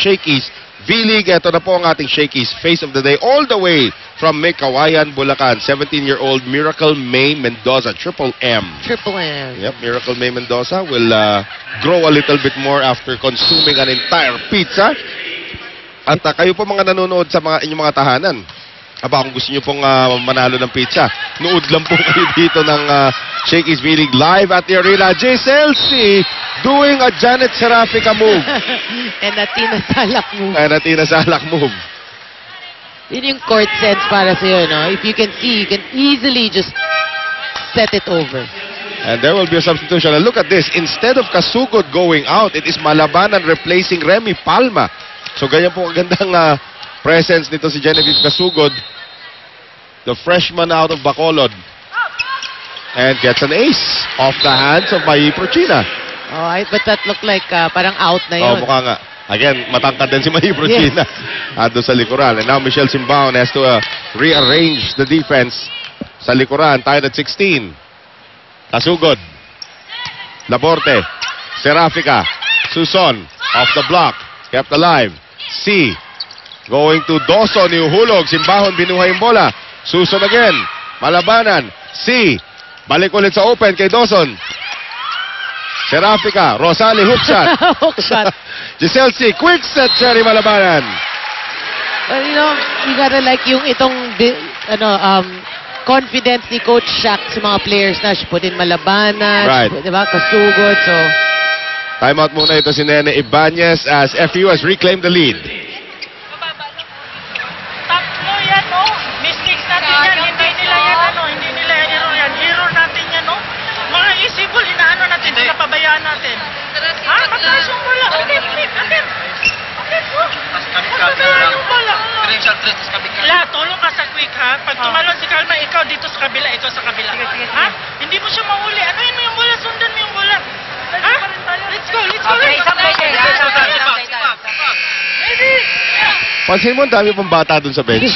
Shakey's V-League. Ito na po ang ating Shakey's Face of the Day all the way from Mekawayan, Bulacan. 17-year-old Miracle May Mendoza, Triple M. Triple M. Yep, Miracle May Mendoza will grow a little bit more after consuming an entire pizza. At kayo po mga nanonood sa inyong mga tahanan, aba kung gusto nyo pong manalo ng pizza, nood lang po kayo dito ng Shakey's V-League live at the arena. Giselle C. doing a Janet Serafica move. And a Tina Salak move. And a Tina Salak move. Yun yung court sense para sa'yo, no? If you can see, you can easily just set it over. And there will be a substitution. And look at this. Instead of Kasugod going out, it is Malabanan replacing Remy Palma. So ganyan po kagandang presence nito si Genevieve Kasugod, the freshman out of Bacolod, and gets an ace off the hands of Mai Prochina. Alright, but that looked like parang out na yun. Oh, mukha nga. Again, matangkad din si Mai Prochina. Yes. Doon sa likuran. And now Michelle Simbaon has to rearrange the defense sa likuran. Tied at 16. Kasugod. Laborte. Serafica. Suson. Off the block. Kept alive. C. Going to Dawson, hulog. Simbahon, binuhay yung bola. Suson again. Malabanan. C. Balik ulit sa open kay Dawson. Serafica. Rosali, hook shot. Hook shot. Giselle C. Quick set, Cherry Malabanan. Well, you know, you gotta like yung itong, confidence ni Coach Shaq sa mga players na. She put in Malabanan. Right. Diba? Kasugod. So, timeout muna ito si Nene Ibanez as FEU has reclaimed the lead. Tatlo yan, no? Mistakes natin yan. Hindi nila yan, hindi nila error yan. Error natin yan, no? Mga isibol, inaano natin, pinapabayaan natin. Ha? Mataas yung bola. Okay, okay. Okay, po. Pagpabayaan yung bola. Tulong ka sa quick, ha? Pag tumalon si Kalma, ikaw dito sa kabila, ito sa kabila. Ha? Hindi mo siya mahuli. Ano yun mo yung bola? Sundan mo yung bola. Ha? Let's go, let's go. Okay, Pansin mo, ang dami pang bata dun sa bench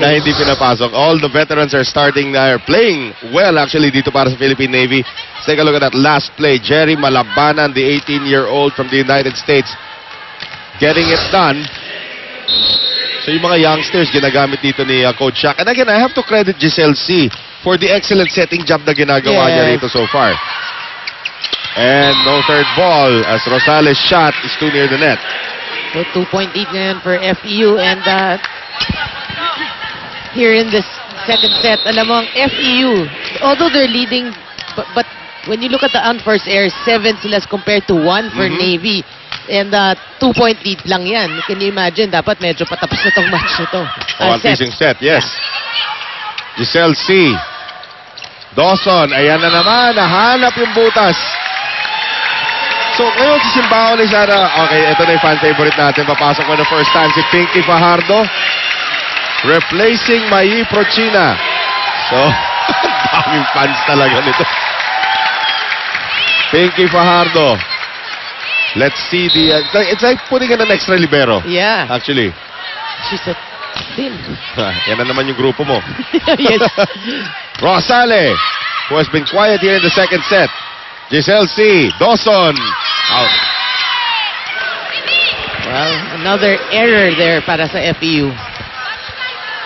na hindi pinapasok. All the veterans are playing well actually dito para sa Philippine Navy. Let's take a look at that last play. Jerry Malabanan, the 18-year-old from the United States, getting it done. So yung mga youngsters, ginagamit dito ni Coach Shaq. And again, I have to credit Giselle C. for the excellent setting job na ginagawa niya rito so far. And no third ball as Rosales' shot is too near the net. So 2-point lead ngayon for FEU. And here in this second set, alam mo, ang FEU, although they're leading, but when you look at the unforced errors, 7 sila compared to 1 for Navy. And 2-point lead lang yan. Can you imagine? Dapat medyo patapos na tong match na to. Facing set, yes. Giselle C. Dawson, ayan na naman. Nahanap yung butas. So, ngayon si Simbaon ni Shara. Okay, ito na yung fan favorite natin. Papasok ko the first time si Pinky Fajardo. Replacing Mai Prochina. So, daming fans talaga nito. Pinky Fajardo. Let's see the... it's like putting in an extra libero. Yeah. Actually. She's a thin. Yan na naman yung grupo mo. Yes. Rosale, who has been quiet here in the second set. Giselle C. Dawson. Out. Well, another error there para sa FEU.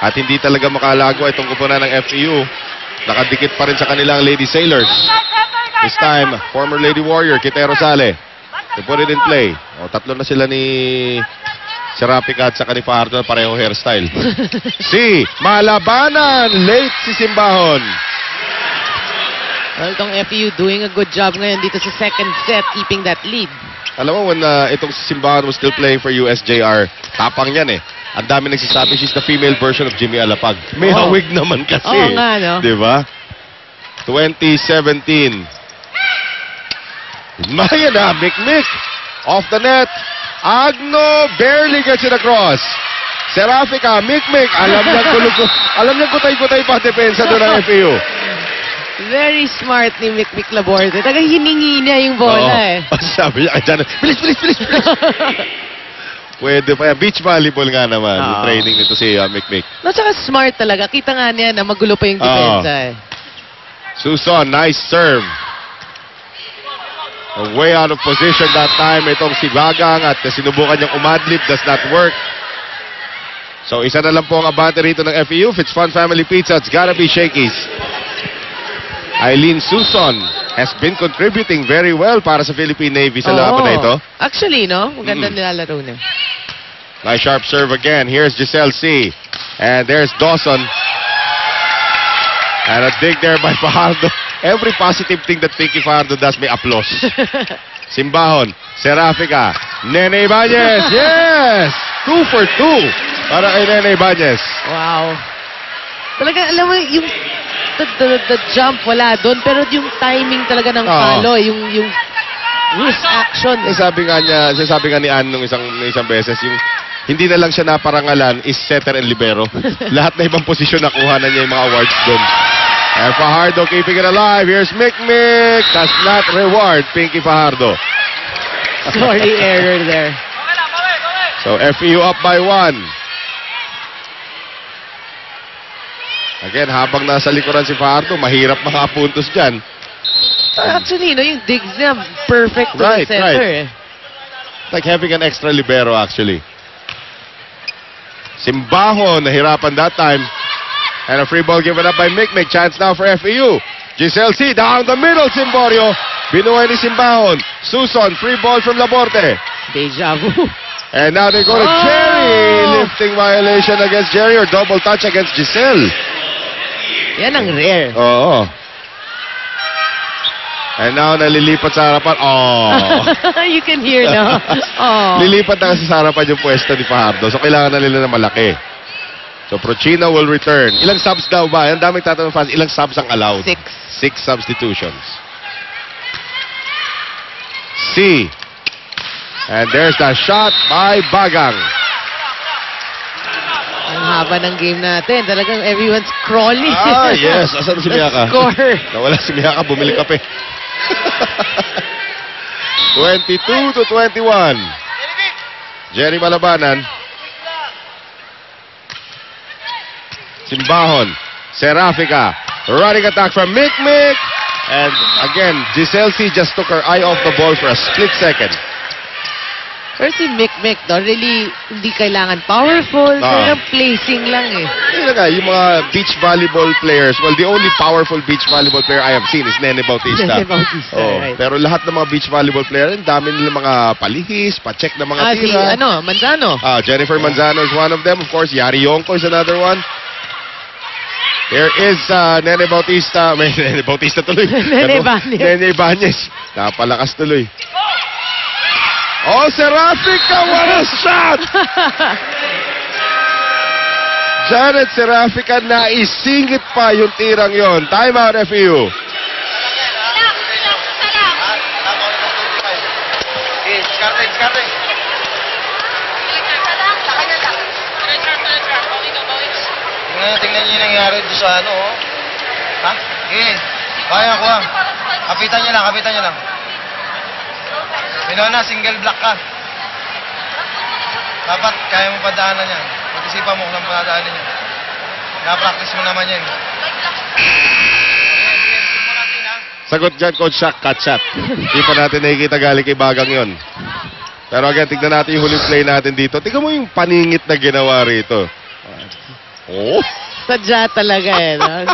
At hindi talaga makalago itong kupunan ng FEU. Nakadikit pa rin sa kanilang Lady Sailors. This time, former Lady Warrior, Kite Rosale. They put it in play. O, tatlo na sila ni Serafica at saka ni Fajardo, pareho hairstyle. Si Malabanan, late si Simbahon. Well, itong FEU doing a good job ngayon dito sa second set, keeping that lead. Alam mo, when itong si Simbahon was still playing for USJR, tapang yan eh. Ang dami nagsasabi, she's the female version of Jimmy Alapag. May hawig naman kasi. Oo nga, no? Diba? 2017. Maya na, Mikmik. Off the net. Agno barely gets it across. Serafica, Mikmik. Alam niya kutay-kutay pa depensa doon ng FEU. Very smart ni Mikmik Laborde. Talagang hiningi niya yung bola eh. Sabi niya kay Janet, bilis. Pwede pa yan. Beach volleyball nga naman. Yung training nito si Mikmik. No, tsaka smart talaga. Kita nga niya na magulo pa yung depensa eh. Suson, nice serve. Way out of position that time itong si Bagang at sinubukan niyang umadlip, does not work. So isa na lang po ang abante rito ng FEU. If it's Fun Family Pizza, it's gotta be Shakey's. Eileen Suson has been contributing very well para sa Philippine Navy sa laban na ito. Actually, no? Maganda nilalaro na. Nice sharp serve again. Here's Giselle C. And there's Dawson. And a dig there by Fajardo. Every positive thing that Pinky Fajardo does may applause. Simbahon, Serafica, Nene Ibanez. Yes! 2 for 2 para kay Nene Ibanez. Wow. Talaga, alam mo, yung the jump wala doon, pero yung timing talaga ng follow, yung wrist action. Sabi nga ni Ann nung isang beses, yung hindi na lang siya naparangalan is setter and libero. Lahat na ibang posisyon nakuha na niya yung mga awards doon. And Fajardo keeping it alive. Here's Mick. Does not reward Pinky Fajardo. Sorry, error there. So FEU up by 1. Again, habang nasa likuran si Fajardo, mahirap makapuntos dyan. Actually, no, yung digs niya, perfect to the center. Like having an extra libero actually. Simbahon, nahirapan that time. And a free ball given up by Mick. Chance now for FEU. Giselle C. down the middle, Simborio. Binuhay ni Simbahon. Suson, free ball from Laborte. Deja vu. And now they go to Jerry. Lifting violation against Jerry or double touch against Giselle. Yan ang rare. Oo. And now nalilipat sa harapan. You can hear now. Lilipat na kasi sa harapan yung pwesto ni Fajardo. So kailangan na nila na malaki. So Prochina will return. Ilang subs daw ba? Ang daming tatanong fans, ilang subs ang allowed? 6. 6 substitutions. C. And there's the shot by Bagang. Ang haba ng game natin. Talagang everyone's crawling. Yes. Asan si Miyaka? Score. Nawala si Miyaka. Bumili kape. 22-21. Jerry Malabanan. Simbahon. Serafica. Running attack from Mick. And again, Giselle C. just took her eye off the ball for a split second. Pero si Mick, no, really, hindi kailangan powerful. Talagang placing lang eh. Yun nga, yung mga beach volleyball players, well, the only powerful beach volleyball player I have seen is Nene Bautista. Nene Bautista, right. Pero lahat ng mga beach volleyball player, dami nila mga palihis, pa-check na mga tira. Si, Manzano. Jennifer Manzano is one of them. Of course, Yari Yonko is another one. There is Nene Bautista. May Nene Bautista tuloy. Nene Ibanez. Nene Ibanez. Napalakas tuloy. Serafica, what a shot! Janet Serafica, naisingit pa yung tirang yon. Time out, FEU. Tingnan niyo yung nangyari doon sa Ha? Kaya ko lang. Kapitan niyo lang. Pinona, single block ka. Dapat kaya mo padaanan yan. Pag-isipan mo kung padaanan yan. Na-practice mo naman yan. Sagot dyan, Coach Shaq, cut shot. Hindi pa natin nakikita galing kay Bagang yon. Pero again, tignan natin yung huling play natin dito. Tignan mo yung paningit na ginawa rito. Sadya talaga eh. No?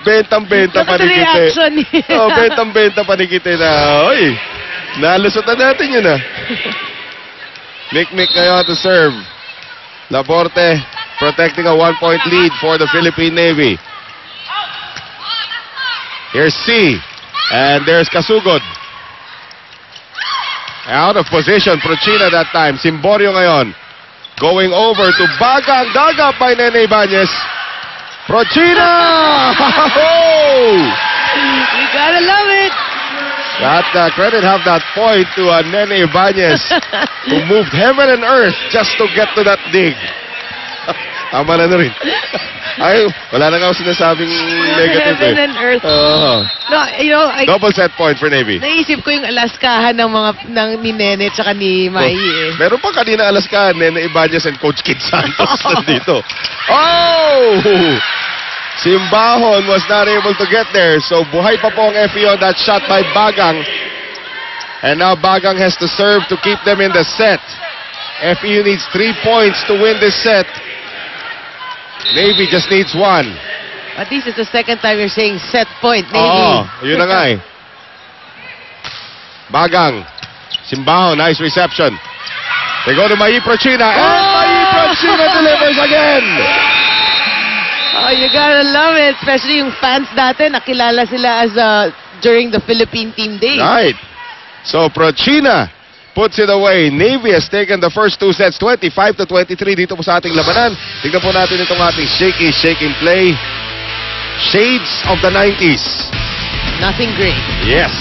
Bentang-benta panikite. Bentang-benta panikite na, nalusutan natin yun Mick ngayon to serve. Laborte protecting a 1-point lead for the Philippine Navy. Here's C. And there's Kasugod. Out of position, Prochina that time. Simborio ngayon. Going over to Bagang. Dug up by Nene Ibanez. Prochina! You gotta love it. That credit have that point to Nene Ibanez who moved heaven and earth just to get to that dig. Tama na rin. Ay, wala na nga ako sinasabing negative Heaven and earth. No, double set point for Navy. Naisip ko yung Alaskahan ni Nene tsaka ni Mai Meron pa kanina Alaskahan, Nene Ibanez and Coach Kid Santos nandito. Simbahon was not able to get there. So buhay pa po ang FEU on that shot by Bagang. And now Bagang has to serve to keep them in the set. FEU needs 3 points to win this set. Navy just needs 1. At least it's the second time you're saying set point, Navy. Oo, yun na nga eh. Bagang. Simbao, nice reception. They go to Mai Prochina, and Mai Prochina delivers again. Oh, you gotta love it. Especially yung fans natin, nakilala sila as during the Philippine Team Days. Right. So Prochina puts it away. Navy has taken the first 2 sets, 25-23 dito po sa ating labanan. Tignan po natin itong ating shaking play. Shades of the 90s. Nothing great. Yes.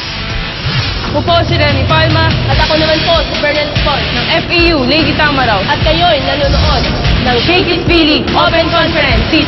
Ako po si Remy Palma at ako naman po si Bernal Sport ng FEU Lady Tamaraw at kayo'y nanonood ng Shake It Philly Open Conference.